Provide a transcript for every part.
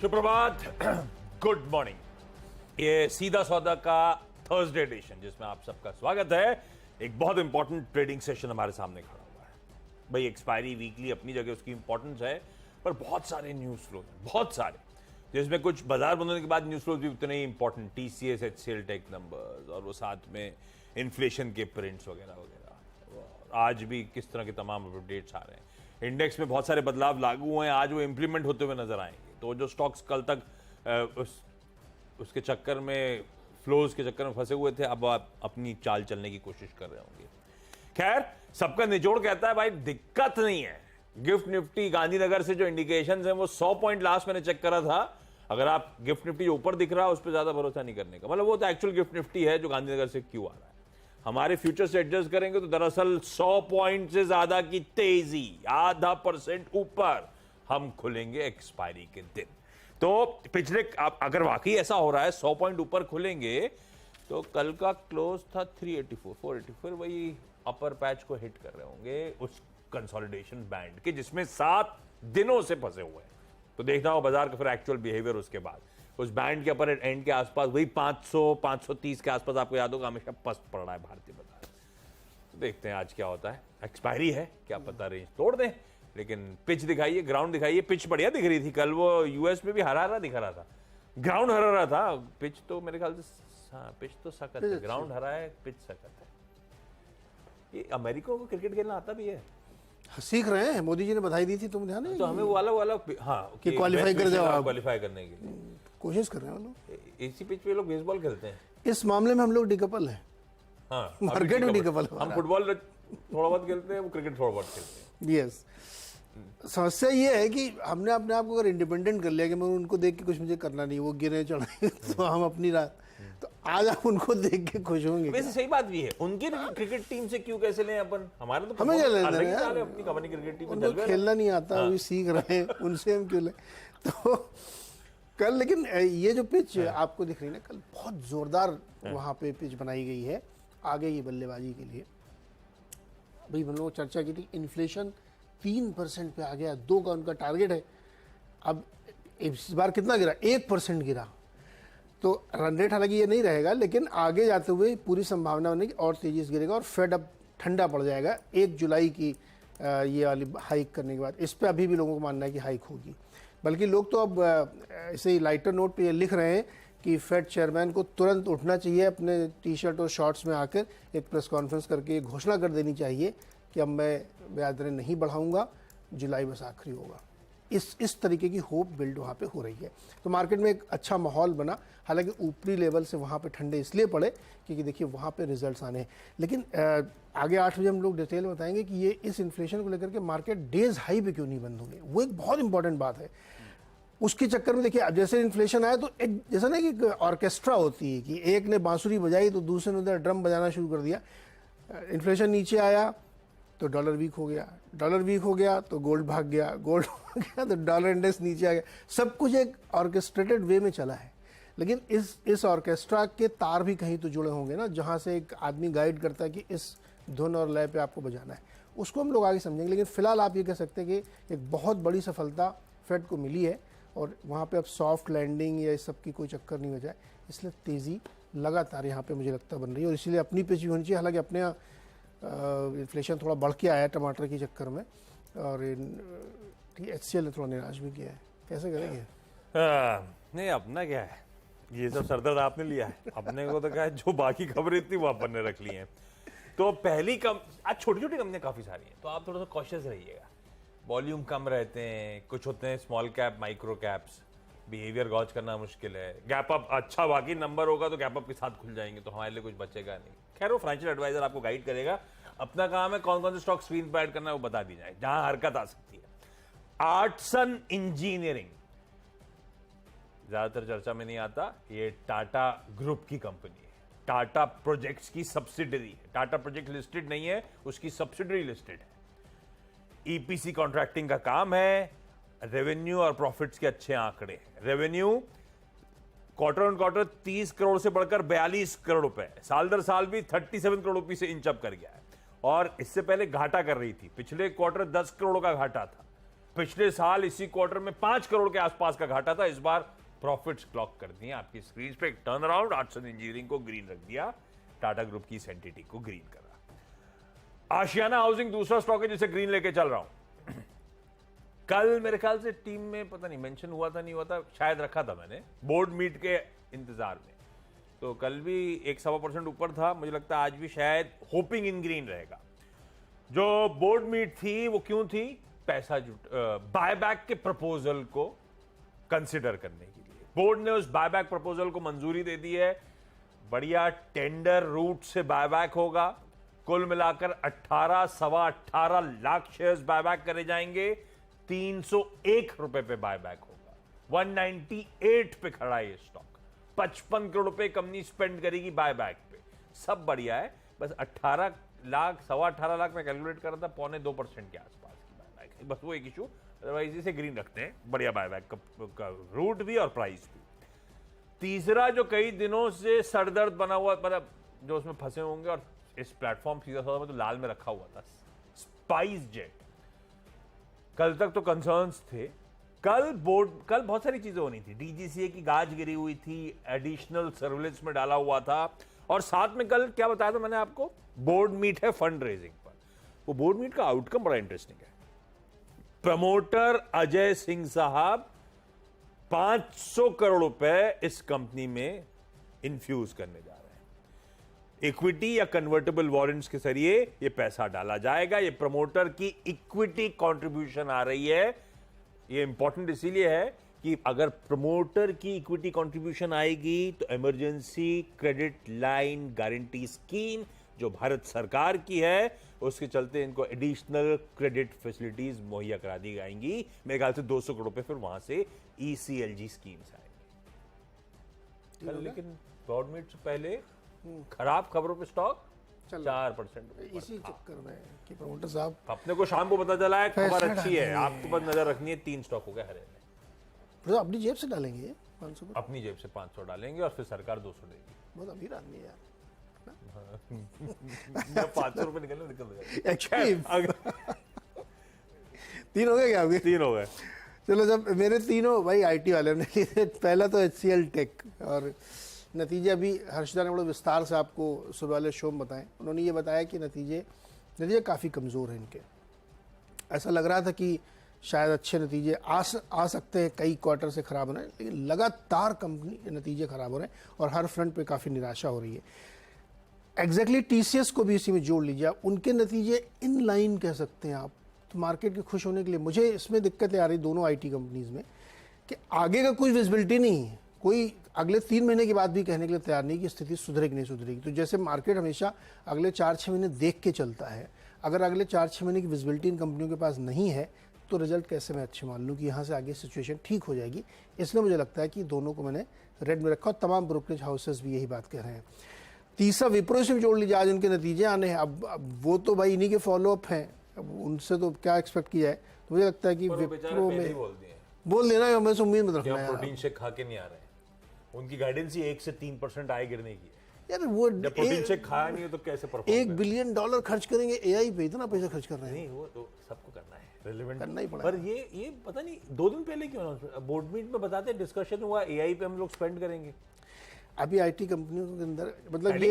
सुप्रभात, good morning. ये सीधा सौदा का थर्सडे एडिशन जिसमें आप सबका स्वागत है। एक बहुत इंपॉर्टेंट ट्रेडिंग सेशन हमारे सामने खड़ा हुआ है। भाई एक्सपायरी वीकली अपनी जगह उसकी इंपॉर्टेंस है, पर बहुत सारे न्यूज फ्लो हैं, बहुत सारे, जिसमें कुछ बाजार बंद होने के बाद न्यूज फ्लो भी उतने ही important, TCS HCL tech numbers और वो साथ में इन्फ्लेशन के प्रिंट्स वगैरह वगैरह। आज भी किस तरह के तमाम अपडेट्स आ रहे हैं। इंडेक्स में बहुत सारे बदलाव लागू हुए हैं, आज वो इंप्लीमेंट होते हुए नजर आएंगे। तो जो स्टॉक्स कल तक उसके चक्कर में, फ्लोज के चक्कर में फंसे हुए थे, अब आप अपनी चाल चलने की कोशिश कर रहे होंगे। खैर, सबका निचोड़ कहता है भाई दिक्कत नहीं है। गिफ्ट निफ्टी गांधीनगर से जो इंडिकेशंस हैं वो 100 पॉइंट लास्ट मैंने चेक करा था। अगर आप गिफ्ट निफ्टी जो ऊपर दिख रहा है उस पर ज्यादा भरोसा नहीं करने का, मतलब वो तो एक्चुअल गिफ्ट निफ्टी है जो गांधीनगर से क्यों आ रहा है। हमारे फ्यूचर से एडजस्ट करेंगे तो दरअसल 100 पॉइंट से ज्यादा की तेजी, आधा % ऊपर हम खुलेंगे एक्सपायरी के दिन। तो पिछले, अगर वाकई ऐसा हो रहा है 100 पॉइंट ऊपर खुलेंगे, तो कल का क्लोज था 484, वही अपर पैच को हिट कर रहे होंगे उस कंसोलिडेशन बैंड के जिसमें 7 दिनों से फंसे हुए हैं। तो देखना हो बाजार का फिर एक्चुअल बिहेवियर उसके बाद। उस बैंड के अपर एंड के आसपास वही 500-530 के आसपास, आपको याद होगा हमेशा पस्त पड़ रहा है भारतीय बाजार। तो देखते हैं आज क्या होता है। एक्सपायरी है, क्या पता रेंज तोड़ दें, लेकिन पिच दिखाइए, ग्राउंड दिखाइए। पिच बढ़िया दिख रही थी कल, वो यूएस में भी हरा हरा दिख रहा था, ग्राउंड हरा रहा था। पिच तो मेरे ख्याल से, हाँ पिच तो सख्त है, ग्राउंड हरा है, पिच सख्त है। ये अमेरिका को क्रिकेट खेलना आता भी है, सीख रहे हैं। मोदी जी ने बधाई दी थी, तुम ध्यान है? तो हमें वो वाला हाँ कि क्वालिफाई कर जाओ, क्वालिफाई करने के लिए कोशिश कर रहे हैं वो लोग। इसी पिच पे लोग बेसबॉल खेलते हैं। इस मामले में हम लोग डिकपल हैं। हाँ, मार्केट में डिकपल। हम फुटबॉल थोड़ा बहुत खेलते हैं, वो क्रिकेट थोड़ा बहुत खेलते हैं। यस, समस्या ये है कि हमने अपने आप को अगर इंडिपेंडेंट कर लिया कि मैं उनको देख के कुछ मुझे करना नहीं, वो गिरे चढ़े तो हम अपनी रात, तो आज आप उनको देख के खुश होंगे। वैसे सही बात भी है, उनकी क्रिकेट टीम से क्यों कैसे लें अपन, हमारे तो हमें क्या लेना है, अपनी कंपनी क्रिकेट टीम उनको खेलना नहीं आता, अभी सीख रहे हैं, उनसे हम क्यों लें। तो कल, लेकिन ये जो पिच आपको दिख रही है ना, कल बहुत जोरदार वहाँ पे पिच बनाई गई है आगे की बल्लेबाजी के लिए। भाई हम लोग चर्चा की थी, इन्फ्लेशन 3% पे आ गया, 2 का उनका टारगेट है। अब इस बार कितना गिरा? 1% गिरा। तो रन रेट हालांकि ये नहीं रहेगा, लेकिन आगे जाते हुए पूरी संभावना होने की और तेजी से गिरेगा और फेड अब ठंडा पड़ जाएगा 1 जुलाई की ये वाली हाइक करने के बाद। इस पे अभी भी लोगों को मानना है कि हाइक होगी, बल्कि लोग तो अब ऐसे ही लाइटर नोट पे ये लिख रहे हैं कि फेड चेयरमैन को तुरंत उठना चाहिए, अपने टी शर्ट और शॉर्ट्स में आकर एक प्रेस कॉन्फ्रेंस करके घोषणा कर देनी चाहिए कि अब मैं ब्याज दरें नहीं बढ़ाऊंगा, जुलाई बस आखिरी होगा। इस तरीके की होप बिल्ड वहाँ पे हो रही है। तो मार्केट में एक अच्छा माहौल बना, हालांकि ऊपरी लेवल से वहाँ पे ठंडे इसलिए पड़े क्योंकि देखिए वहाँ पे रिजल्ट्स आने हैं। लेकिन आगे 8 बजे हम लोग डिटेल में बताएंगे कि ये इस इन्फ्लेशन को लेकर के मार्केट डेज हाई पे क्यों नहीं बंद होंगे, वो एक बहुत इंपॉर्टेंट बात है। उसके चक्कर में देखिए, अब जैसे इन्फ्लेशन आया तो एक जैसा ना कि ऑर्केस्ट्रा होती है कि एक ने बांसुरी बजाई तो दूसरे ने उधर ड्रम बजाना शुरू कर दिया। इन्फ्लेशन नीचे आया तो डॉलर वीक हो गया, डॉलर वीक हो गया तो गोल्ड भाग गया, गोल्ड भाग गया तो डॉलर इंडेक्स नीचे आ गया। सब कुछ एक ऑर्केस्ट्रेटेड वे में चला है, लेकिन इस ऑर्केस्ट्रा के तार भी कहीं तो जुड़े होंगे ना, जहाँ से एक आदमी गाइड करता है कि इस धुन और लय पे आपको बजाना है। उसको हम लोग आगे समझेंगे, लेकिन फिलहाल आप ये कह सकते हैं कि एक बहुत बड़ी सफलता फेड को मिली है और वहाँ पे अब सॉफ्ट लैंडिंग या इस सब की कोई चक्कर नहीं हो जाए, इसलिए तेज़ी लगातार यहाँ पे मुझे लगता बन रही है। और इसीलिए अपनी पिच भी होनी चाहिए। हालांकि अपने यहाँ इन्फ्लेशन थोड़ा बढ़ के आया है टमाटर के चक्कर में, और HCL ने थोड़ा निराश भी किया है। कैसे करेंगे? नहीं, अपना क्या है, ये सब सरदर्द आपने लिया है, अपने को तो क्या है, जो बाकी खबरें थी वो अपन ने रख ली हैं। तो पहली आज छोटी छोटी कंपनियां काफ़ी सारी हैं, तो आप थोड़ा सा कॉशियस रहिएगा। वॉल्यूम कम रहते हैं, कुछ होते हैं small cap, micro caps, behaviour gauge करना मुश्किल है। गैप अप अच्छा बाकी नंबर होगा तो गैप अप के साथ खुल जाएंगे, तो हमारे लिए कुछ बचेगा नहीं। खैर, वो फाइनेंशियल एडवाइजर आपको गाइड करेगा। अपना काम है कौन कौन से स्टॉक स्क्रीन पर ऐड करना है वो बता दी जाए, जहां हरकत आ सकती है। आर्टसन इंजीनियरिंग ज्यादातर चर्चा में नहीं आता, ये टाटा ग्रुप की कंपनी है, टाटा प्रोजेक्ट्स की सब्सिडरी है। टाटा प्रोजेक्ट लिस्टेड नहीं है, उसकी सब्सिडरी लिस्टेड है। ईपीसी कॉन्ट्रैक्टिंग का काम है, रेवेन्यू और प्रॉफिट्स के अच्छे आंकड़े। Revenue quarter on quarter 30 crore से बढ़कर 42 करोड़ रुपए, साल दर साल भी 37 करोड़ रुपए से इंच अप कर गया है। और इससे पहले घाटा कर रही थी, पिछले क्वार्टर 10 करोड़ का घाटा था, पिछले साल इसी क्वार्टर में 5 करोड़ के आसपास का घाटा था, इस बार प्रॉफिट्स क्लॉक कर दिए आपकी स्क्रीन पे। एक टर्न अराउंड, आर्ट्स इंजीनियरिंग को ग्रीन रख दिया, टाटा ग्रुप की एंटिटी को ग्रीन करा। आशियाना हाउसिंग दूसरा स्टॉक है जिसे ग्रीन लेके चल रहा हूं। कल मेरे ख्याल से टीम में पता नहीं मेंशन हुआ था नहीं हुआ था, शायद रखा था मैंने बोर्ड मीट के इंतजार में, तो कल भी 1.25% ऊपर था, मुझे लगता है आज भी शायद होपिंग इन ग्रीन रहेगा। जो बोर्ड मीट थी वो क्यों थी? पैसा बायबैक के प्रपोजल को कंसिडर करने के लिए बोर्ड ने उस बायबैक प्रपोजल को मंजूरी दे दी है। बढ़िया टेंडर रूट से बायबैक होगा, कुल मिलाकर 18 लाख शेयर्स बायबैक करे जाएंगे, 301 रुपए पे बायबैक होगा, 198 पे खड़ा है ये स्टॉक, 55 करोड़ रुपए कंपनी स्पेंड करेगी बायबैक पे। सब बढ़िया है, बस 18 लाख 18.25 लाख में कैलकुलेट कर रहा था, 0.25% के आसपास की बायबैक है, बस वो एक इशू। अदरवाइज इसे ग्रीन रखते हैं, बढ़िया बायबैक का रूट भी और प्राइस भी। तीसरा जो कई दिनों से सरदर्द बना हुआ, मतलब जो उसमें फंसे होंगे और इस प्लेटफॉर्म सीधा साधा में तो लाल में रखा हुआ था, स्पाइस जेट। कल तक तो कंसर्न्स थे, कल बहुत सारी चीजें होनी थी, डीजीसीए की गाज गिरी हुई थी, एडिशनल सर्विलेंस में डाला हुआ था, और साथ में कल क्या बताया था मैंने आपको, बोर्ड मीट है फंड रेजिंग पर। वो बोर्ड मीट का आउटकम बड़ा इंटरेस्टिंग है। प्रमोटर अजय सिंह साहब 500 करोड़ रुपए इस कंपनी में इन्फ्यूज करने जा रहे हैं। इक्विटी या कन्वर्टेबल वारंट्स के जरिए ये पैसा डाला जाएगा। ये प्रमोटर की इक्विटी कंट्रीब्यूशन आ रही है। ये इंपॉर्टेंट इसीलिए है कि अगर प्रमोटर की इक्विटी कंट्रीब्यूशन आएगी तो emergency credit line guarantee scheme जो भारत सरकार की है, उसके चलते इनको एडिशनल क्रेडिट फैसिलिटीज मुहैया करा दी जाएंगी। मेरे ख्याल से 200 करोड़ पे फिर वहां से ECLG स्कीम्स आएंगी। कल लेकिन बोर्ड मीट से पहले खराब खबरों पे स्टॉक 4% इसी चक्कर में कि प्रमोटर साहब, अपने को शाम को पता चला है खबर अच्छी है, आपके पास नजर रखनी है, 3 स्टॉक हो गए हरे में। तो अपनी जेब से डालेंगे 500, अपनी जेब से 500 डालेंगे और फिर सरकार 200 देगी। बहुत अमीर आदमी है यार। 500 रुपए निकल जाएगा। एक्चुअली 3 हो गए क्या आपके? 3 हो गए। चलो, जब मेरे तीनों भाई आईटी वाले ने लिए, पहला तो HCL टेक, और नतीजे अभी हर्षदा ने बड़े विस्तार से आपको सुबह वाले शो में बताएं। उन्होंने ये बताया कि नतीजे काफ़ी कमज़ोर हैं इनके। ऐसा लग रहा था कि शायद अच्छे नतीजे आ सकते हैं, कई क्वार्टर से ख़राब हो रहे हैं, लेकिन लगातार कंपनी के नतीजे ख़राब हो रहे हैं और हर फ्रंट पे काफ़ी निराशा हो रही है। एग्जैक्टली TCS को भी इसी में जोड़ लीजिए आप, उनके नतीजे इन लाइन कह सकते हैं आप। तो मार्केट के खुश होने के लिए मुझे इसमें दिक्कतें आ रही दोनों IT कंपनीज में कि आगे का कोई विजिबिलिटी नहीं है, कोई अगले 3 महीने के बाद भी कहने के लिए तैयार नहीं कि स्थिति सुधरेगी नहीं सुधरेगी। तो जैसे मार्केट हमेशा अगले 4-6 महीने देख के चलता है, अगर अगले 4-6 महीने की विजिबिलिटी इन कंपनियों के पास नहीं है तो रिजल्ट कैसे मैं अच्छे मान लूँ कि यहाँ से आगे सिचुएशन ठीक हो जाएगी। इसलिए मुझे लगता है कि दोनों को मैंने रेड में रखा और तमाम ब्रोकरेज हाउसेस भी यही बात कह रहे हैं। तीसरा विप्रो से भी जोड़ लीजिए, आज उनके नतीजे आने हैं। अब वो तो भाई इन्हीं के फॉलोअप हैं, अब उनसे तो क्या एक्सपेक्ट किया है। तो मुझे लगता है कि विप्रो में बोल देना है, मैं उम्मीद मत रखना है। प्रोटीन शेक खा के नहीं आ रहे हैं, उनकी गाइडेंस ही 1 से 3% आए गिरने की है। यार वो प्रोटीन शेक खाया नहीं है तो कैसे परफॉर्म? $1 बिलियन खर्च करेंगे AI पे, इतना पैसा खर्च कर रहे हैं। नहीं, वो तो सबको करना है, रेलेवेंट करना ही पड़ा। पर ये पता नहीं 2 दिन पहले क्यों बोर्ड मीट में बताते डिस्कशन हुआ AI पे हम लोग स्पेंड करेंगे। अभी IT कंपनियों के अंदर मतलब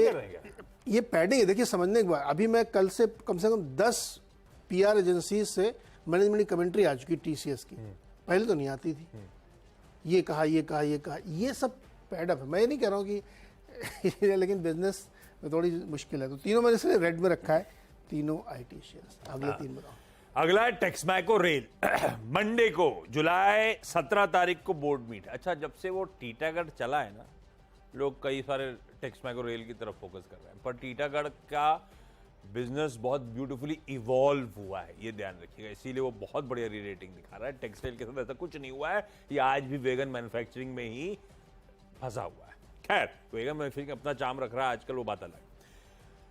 ये पैडिंग है। देखिए, समझने के बाद अभी मैं कल से कम 10 PR एजेंसी से मैनेजमेंट की कमेंट्री आ चुकी TCS की, पहले तो नहीं आती थी। ये कहा, ये सब पैडअप है। मैं ये नहीं कह रहा हूँ कि लेकिन बिजनेस में थोड़ी मुश्किल है। तो तीनों मैंने इसलिए रेड में रखा है, तीनों IT शेयर्स। अगले 3 बताओ। अगला है टेक्समैको रेल। मंडे को जुलाई 17 तारीख को बोर्ड मीट। अच्छा, जब से वो टीटागढ़ चला है ना, लोग कई सारे टेक्समैको रेल की तरफ फोकस कर रहे हैं, पर टीटागढ़ का बिजनेस बहुत ब्यूटीफुली इवॉल्व हुआ है, ये ध्यान रखिएगा। इसीलिए वो बहुत बढ़िया री रेटिंग दिखा रहा है। टेक्सटाइल के साथ ऐसा कुछ नहीं हुआ है, ये आज भी वेगन मैन्युफैक्चरिंग में ही फंसा हुआ है। खैर, वेगन मैन्युफैक्चरिंग अपना चाम रख रहा है आजकल, वो बात अलग।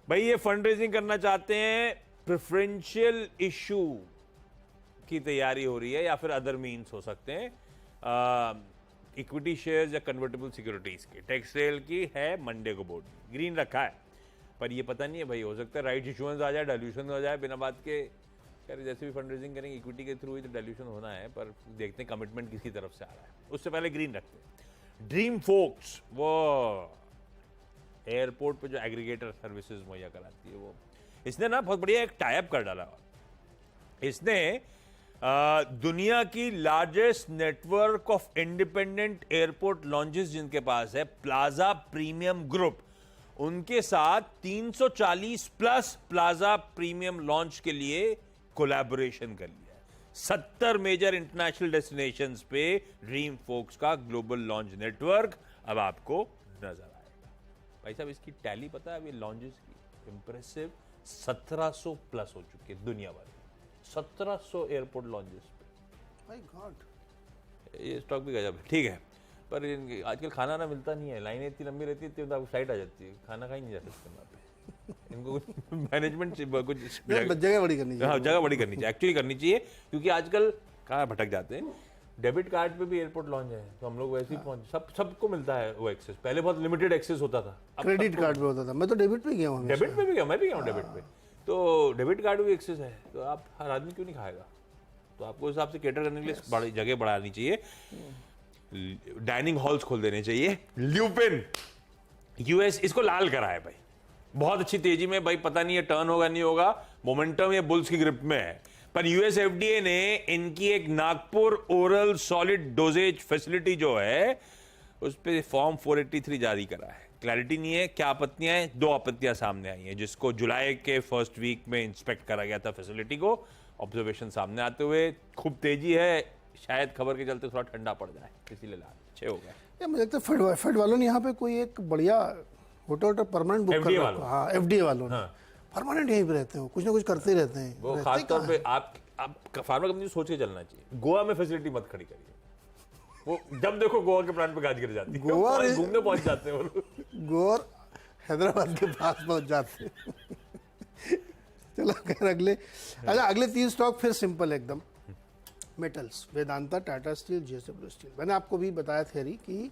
भाई ये फंड रेजिंग करना चाहते हैं, प्रेफरेंशियल इशू की तैयारी हो रही है या फिर अदर मीन्स हो सकते हैं, इक्विटी शेयर्स या कन्वर्टेबल सिक्योरिटीज की। टेक्सटाइल की है मंडे को बोर्ड में, ग्रीन रखा है, पर ये पता नहीं है भाई, हो सकता है राइट इशुएंस आ जाए, डाइल्यूशन हो जाए बिना बात के, खैर जैसे भी फंड रेजिंग करेंगे इक्विटी के थ्रू ही तो डाइल्यूशन होना है, पर देखते हैं कमिटमेंट किसकी तरफ से आ रहा है। उससे पहले ग्रीन रखते हैं। ड्रीम फोक्स, वो एयरपोर्ट पे जो एग्रीगेटर सर्विसेज मुहैया कराती है, वो इसने ना बहुत बढ़िया एक टाइप कर डाला। इसने दुनिया की largest network of independent airport lounges जिनके पास है, प्लाजा प्रीमियम ग्रुप, उनके साथ 340 प्लस प्लाजा प्रीमियम लॉन्च के लिए कोलैबोरेशन कर लिया है। 70 मेजर इंटरनेशनल डेस्टिनेशंस पे ड्रीम फोक्स का ग्लोबल लॉन्च नेटवर्क अब आपको नजर आएगा। भाई साहब इसकी टैली पता है अभी लॉन्चेस की? इंप्रेसिव 1700 प्लस हो चुकी है दुनिया भर में। 1700 एयरपोर्ट लॉन्चेस पे। माय गॉड, ये स्टॉक भी गजब है, ठीक है, पर आजकल खाना ना मिलता नहीं है, लाइनें इतनी लंबी रहती है तो आपको फ्लाइट आ जाती है, खाना खा ही नहीं जा सकते वहाँ पे। इनको कुछ मैनेजमेंट कुछ जगह बड़ी करनी चाहिए। हाँ, जगह बड़ी करनी चाहिए, एक्चुअली करनी चाहिए, क्योंकि आजकल कहाँ भटक जाते हैं। डेबिट कार्ड पे भी एयरपोर्ट लॉन्च है तो हम लोग वैसे ही पहुंच, सबको मिलता है वो एक्सेस। पहले बहुत लिमिटेड एक्सेस होता था, क्रेडिट कार्ड पे होता था, मैं तो डेबिट पे गया हूँ। डेबिट पे भी गया, मैं भी गया हूँ डेबिट पे, तो डेबिट कार्ड भी एक्सेस है, तो आप हर आदमी क्यों नहीं खाएगा? तो आपको उस हिसाब से केटर करने के लिए बड़ी जगह बढ़ानी चाहिए, डाइनिंग हॉल्स खोल देने चाहिए। ल्यूपिन यूएस इसको लाल करा है भाई, बहुत अच्छी तेजी में भाई, पता नहीं है टर्न होगा नहीं होगा, मोमेंटम ये बुल्स की ग्रिप में है। पर यूएस एफडीए ने इनकी एक Nagpur oral solid dosages facility जो है उस पर फॉर्म 483 जारी करा है। क्लैरिटी नहीं है क्या आपत्तियां हैं, 2 आपत्तियां सामने आई हैं, जिसको जुलाई के फर्स्ट वीक में इंस्पेक्ट करा गया था फैसिलिटी को। ऑब्जर्वेशन सामने आते हुए खूब तेजी है, शायद खबर के चलते थोड़ा ठंडा पड़ जाए, इसीलिए लाल अच्छे हो गए। मुझे लगता है फेड वालों ने यहाँ पे कोई एक बढ़िया होटल परमानेंट बुक कर FDA रखा वालों। है। हाँ, एफडीए वालों ने हाँ। परमानेंट यहीं पे रहते हो, कुछ ना कुछ करते ही रहते हैं। वो रहते खास तौर कहाँ पे आप फार्मा कंपनी सोच के चलना चाहिए, गोवा में फैसिलिटी मत खड़ी करिए। वो जब देखो गोवा के प्लान पे गाज गिर जाती है, गोवा वहाँ घूमने पहुंच जाते हैं वो लोग। हैं? गोवा और हैदराबाद के पास पहुंच जाते हैं। चलो खैर अगले 3 स्टॉक फिर सिंपल एकदम। Metals, Vedanta, Tata steel, JSW steel. मैंने आपको भी बताया थेरी कि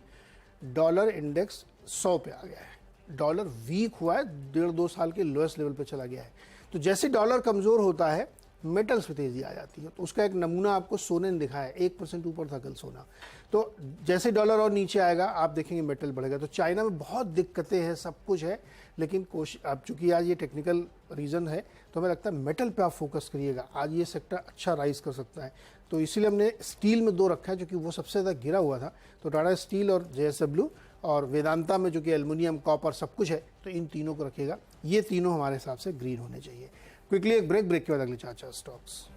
डॉलर इंडेक्स 100 पे आ गया है। डॉलर वीक हुआ है, 1.5-2 साल के लोएस्ट लेवल पे चला गया है। तो जैसे डॉलर कमजोर होता है मेटल्स पे तेजी आ जाती है। तो उसका एक नमूना आपको सोने ने दिखाया है, 1% ऊपर था कल सोना। तो जैसे डॉलर और नीचे आएगा आप देखेंगे मेटल बढ़ेगा। तो चाइना में बहुत दिक्कतें हैं, सब कुछ है, लेकिन कोशिश, अब चूंकि आज ये टेक्निकल रीज़न है तो हमें लगता है मेटल पे आप फोकस करिएगा। आज ये सेक्टर अच्छा राइज कर सकता है, तो इसीलिए हमने स्टील में 2 रखा है, क्योंकि वो सबसे ज़्यादा गिरा हुआ था। तो टाटा स्टील और जेएसडब्ल्यू, और वेदांता में जो कि एल्युमिनियम, कॉपर सब कुछ है, तो इन तीनों को रखिएगा। ये तीनों हमारे हिसाब से ग्रीन होने चाहिए। क्विकली एक ब्रेक के बाद अगले 4 स्टॉक्स।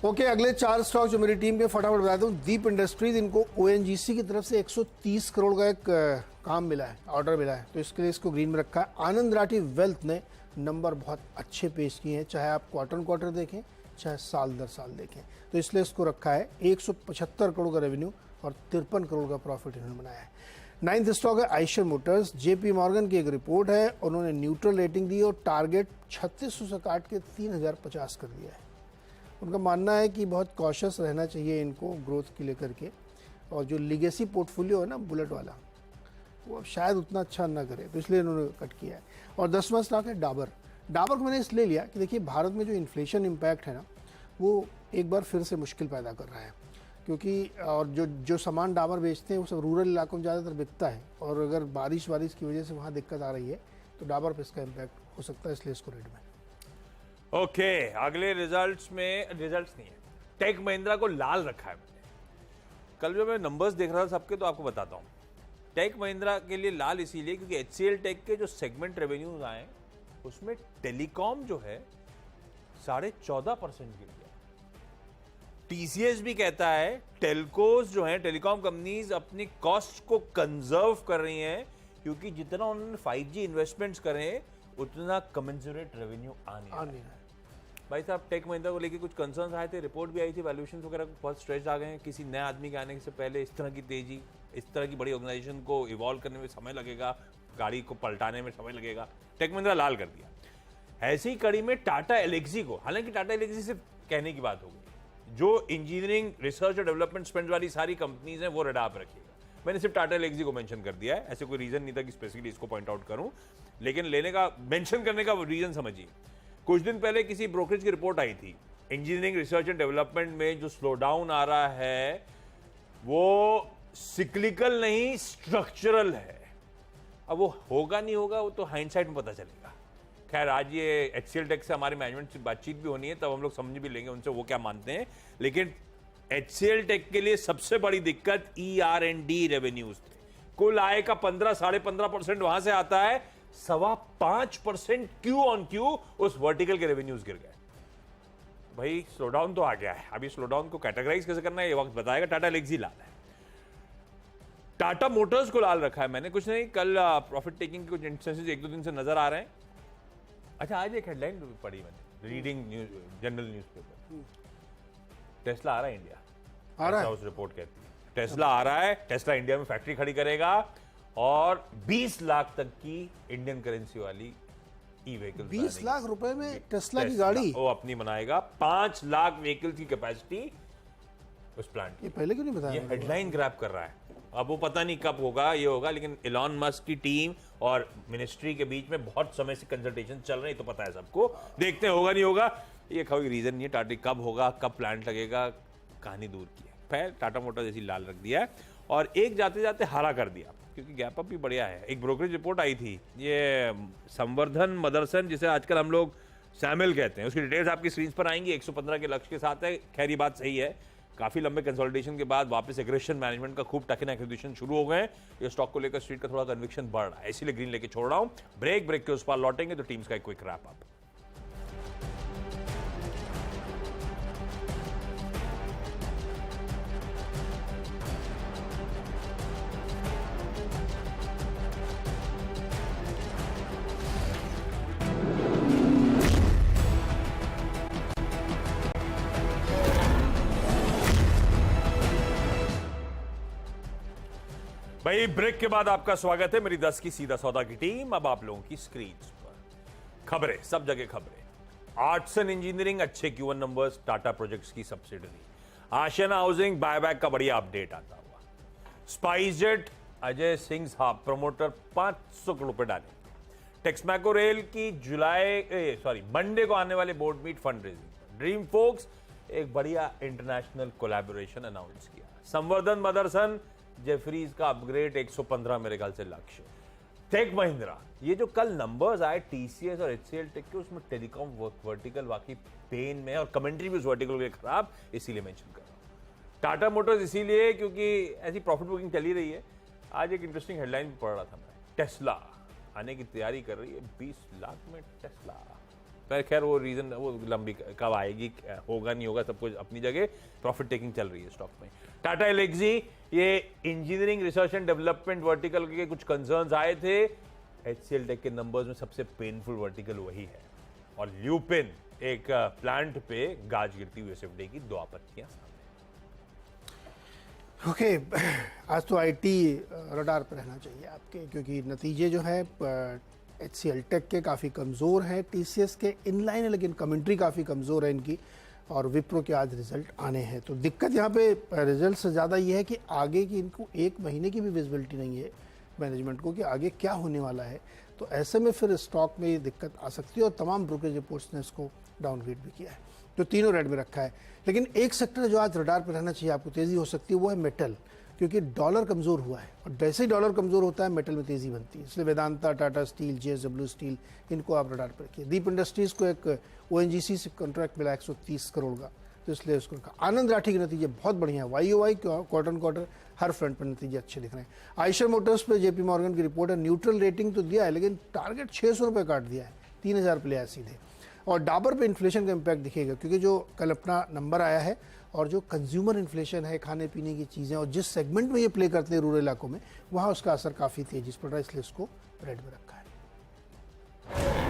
ओके, अगले 4 स्टॉक जो मेरी टीम के फटाफट बता दूं। दीप इंडस्ट्रीज, इनको ओएनजीसी की तरफ से 130 करोड़ का एक काम मिला है, ऑर्डर मिला है, तो इसके लिए इसको ग्रीन में रखा है। आनंद राठी वेल्थ ने नंबर बहुत अच्छे पेश किए हैं, चाहे आप क्वार्टर देखें चाहे साल दर साल देखें, तो इसलिए इसको रखा है। 175 करोड़ का रेवेन्यू और 53 करोड़ का प्रॉफिट इन्होंने बनाया है। 9th स्टॉक है आइशर मोटर्स। जेपी मॉर्गन की एक रिपोर्ट है, उन्होंने न्यूट्रल रेटिंग दी और टारगेट 3600 से काट के 3050 कर दिया है। उनका मानना है कि बहुत कॉशियस रहना चाहिए इनको ग्रोथ के लेकर के, और जो लिगेसी पोर्टफोलियो है ना बुलेट वाला, वो अब शायद उतना अच्छा ना करे, तो इसलिए इन्होंने कट किया है। और 10वां स्टॉक है डाबर। डाबर को मैंने इसलिए लिया कि देखिए भारत में जो इन्फ्लेशन इम्पैक्ट है ना, वो एक बार फिर से मुश्किल पैदा कर रहा है, क्योंकि और जो सामान डाबर बेचते हैं वो सब रूरल इलाकों में ज़्यादातर बिकता है, और अगर बारिश की वजह से वहाँ दिक्कत आ रही है तो डाबर पे इसका इम्पैक्ट हो सकता है, इसलिए इसको रेड में। ओके, अगले रिजल्ट्स नहीं है, टेक महिंद्रा को लाल रखा है मैंने। कल जो मैं नंबर्स देख रहा था सबके, तो आपको बताता हूँ। टेक महिंद्रा के लिए लाल इसीलिए क्योंकि HCL टेक के जो सेगमेंट रेवेन्यूज आए उसमें टेलीकॉम जो है 14.5% गिर गया। TCS भी कहता है टेलकोस जो है, टेलीकॉम कंपनीज अपनी कॉस्ट को कंजर्व कर रही हैं, क्योंकि जितना उन्होंने 5G इन्वेस्टमेंट्स करें उतना कमेंसुरेट रेवेन्यू आने रहा है। भाई साहब, टेक महिंद्रा को लेके कुछ कंसर्न्स आए थे, रिपोर्ट भी आई थी, वैल्यूएशन वगैरह बहुत स्ट्रेच आ गए हैं। किसी नए आदमी के आने से पहले इस तरह की तेजी, इस तरह की बड़ी ऑर्गेनाइजेशन को इवॉल्व करने में समय लगेगा, गाड़ी को पलटाने में समय लगेगा। टेक महिंद्रा लाल कर दिया। ऐसी कड़ी में टाटा एलेक्सी को, हालांकि टाटा एलेक्सी सिर्फ कहने की बात हो गई, जो इंजीनियरिंग रिसर्च और डेवलपमेंट स्पेंड वाली सारी कंपनीज हैं वो रडार पे रखिएगा। मैंने सिर्फ टाटा एल्क्सी को मेंशन कर दिया है, ऐसे कोई रीजन नहीं था कि स्पेसिफिकली इसको पॉइंट आउट करूं, लेकिन लेने का मेंशन करने का रीजन समझिए। कुछ दिन पहले किसी ब्रोकरेज की रिपोर्ट आई थी, इंजीनियरिंग रिसर्च एंड डेवलपमेंट में जो स्लो डाउन आ रहा है वो सिक्लिकल नहीं स्ट्रक्चरल है। अब वो होगा नहीं होगा वो तो हाइंडसाइट में पता चलेगा। खैर आज ये HCL टेक से हमारे मैनेजमेंट से बातचीत भी होनी है, तब हम लोग समझ भी लेंगे उनसे वो क्या मानते हैं। लेकिन HCL टेक के लिए सबसे बड़ी दिक्कत ER&D रेवेन्यूज थे। कुल आय का 15-15.5% वहां से आता है, 5.25% क्यू ऑन क्यू उस वर्टिकल के रेवेन्यूज गिर गए। भाई स्लो डाउन तो आ गया है, अभी स्लो डाउन को कैटेगराइज कैसे करना है ये वक्त बताएगा। टाटा एल्क्सी लाल है, टाटा मोटर्स को लाल रखा है मैंने, कुछ नहीं, कल प्रॉफिट टेकिंग के कुछ इंस्टेंसेस 1-2 दिन से नजर आ रहे हैं। अच्छा आज एक हेडलाइन पढ़ी मैंने, reading news general newspaper, Tesla आ रहा है इंडिया, आ रहा है, हाउस रिपोर्ट कहती है टेस्ला आ रहा है। टेस्ला इंडिया में फैक्ट्री खड़ी करेगा और 20 लाख तक की इंडियन करेंसी वाली ई व्हीकल, 20 लाख रुपए में टेस्ला की गाड़ी वो अपनी बनाएगा। 5 लाख व्हीकल की कैपेसिटी उस प्लांट। ये पहले क्यों नहीं बताया? ये हेडलाइन ग्रैब कर रहा है, अब वो पता नहीं कब होगा ये होगा, लेकिन इलॉन मस्क की टीम और मिनिस्ट्री के बीच में बहुत समय से कंसल्टेशन चल रही, तो पता है सबको, देखते हैं होगा नहीं होगा। ये कोई रीजन नहीं है, टाटा कब होगा कब प्लांट लगेगा कहानी दूर की है। फिर टाटा मोटर्स जैसी लाल रख दिया है और एक जाते जाते हरा कर दिया, क्योंकि गैप अप भी बढ़िया है। एक ब्रोकरेज रिपोर्ट आई थी, ये संवर्धन मदरसन जिसे आजकल हम लोग सैमिल कहते हैं, उसकी डिटेल्स आपकी स्क्रीन पर आएंगी, 115 के लक्ष्य के साथ है। खैर ये बात सही है, काफी लंबे कंसोलिडेशन के बाद वापस एग्रेशन मैनेजमेंट का खूब टकन एक्विजिशन शुरू हो गए। ये स्टॉक को लेकर स्ट्रीट का थोड़ा कन्विक्शन बढ़ रहा है, इसीलिए ग्रीन लेके छोड़ रहा हूं। ब्रेक के उस पार लौटेंगे तो टीम्स का एक क्विक रैप अप। भाई ब्रेक के बाद आपका स्वागत है मेरी 10 की सीधा सौदा की टीम। अब आप लोगों की स्क्रीन पर खबरें, सब जगह खबरें। आर्ट्सन इंजीनियरिंग अच्छे Q1 नंबर्स, टाटा प्रोजेक्ट्स की सब्सिडरी, आशियाना हाउसिंग बायबैक का बढ़िया अपडेट आता हुआ, स्पाइसजेट अजय सिंह साहब प्रमोटर 500 करोड़ रुपए डालेंगे, टेक्समैको रेल की मंडे को आने वाले board meet fund raising, DreamFolks एक बढ़िया इंटरनेशनल कोलैबोरेशन अनाउंस किया, संवर्धन मदरसन जेफरीज का अपग्रेड 115 मेरे ख्याल से लक्ष्य, टेक महिंद्रा ये जो कल नंबर्स आए TCS और HCL टेक के, उसमें टेलीकॉम वर्टिकल वाकई पेन में और कमेंट्री भी उस वर्टिकल के खराब, इसीलिए मेंशन कर रहा हूं। टाटा मोटर्स इसीलिए क्योंकि ऐसी प्रॉफिट बुकिंग चली रही है। आज एक इंटरेस्टिंग हेडलाइन भी पढ़ रहा था मैं, टेस्ला आने की तैयारी कर रही है 20 लाख में टेस्ला। पर खैर वो रीजन वो लंबी कब आएगी होगा नहीं होगा, सब कुछ अपनी जगह, प्रॉफिट टेकिंग चल रही है स्टॉक में। टाटा एल्क्सी ये engineering research and development vertical के कुछ कंसर्न्स आए थे, HCL टेक के नंबर्स में सबसे पेनफुल वर्टिकल वही है। और ल्यूपिन एक प्लांट पे गाज गिरती हुई SFD की 2 आपत्तियां सामने। ओके, आज तो IT रडार पर रहना चाहिए आपके, क्योंकि नतीजे जो है HCL टेक के काफ़ी कमज़ोर हैं, TCS के इनलाइन है लेकिन कमेंट्री काफ़ी कमज़ोर है इनकी, और विप्रो के आज रिजल्ट आने हैं। तो दिक्कत यहाँ पे रिजल्ट से ज़्यादा ये है कि आगे की इनको 1 महीने की भी विजिबिलिटी नहीं है मैनेजमेंट को कि आगे क्या होने वाला है। तो ऐसे में फिर स्टॉक में ये दिक्कत आ सकती है और तमाम ब्रोकरेज रिपोर्ट्स ने इसको डाउनग्रेड भी किया है, तो तीनों रेड में रखा है। लेकिन एक सेक्टर जो आज रडार पर रहना चाहिए आपको, तेज़ी हो सकती है, वो है मेटल, क्योंकि डॉलर कमज़ोर हुआ है और जैसे ही डॉलर कमज़ोर होता है मेटल में तेज़ी बनती है। इसलिए Vedanta, Tata steel, JSW steel, इनको आप रडार पर रखिए। दीप इंडस्ट्रीज़ को एक ONGC से कॉन्ट्रैक्ट मिला 130 करोड़ का, तो इसलिए उसको रखा। आनंद राठी के नतीजे बहुत बढ़िया है, YOY क्वार्टर हर फ्रंट पर नतीजे अच्छे दिख रहे हैं। आयशर मोटर्स पे JP मॉर्गन की रिपोर्ट है, न्यूट्रल रेटिंग तो दिया है लेकिन टारगेट 600 रुपये काट दिया है, 3000 पे आया सीधे। और डाबर पे इन्फ्लेशन का इम्पैक्ट दिखेगा, क्योंकि जो कल अपना नंबर आया है और जो कंज्यूमर इन्फ्लेशन है, खाने पीने की चीज़ें, और जिस सेगमेंट में ये प्ले करते हैं रूरल इलाकों में, वहाँ उसका असर काफ़ी तेजी से पड़ रहा है, इसलिए इसको रेड में रखा है।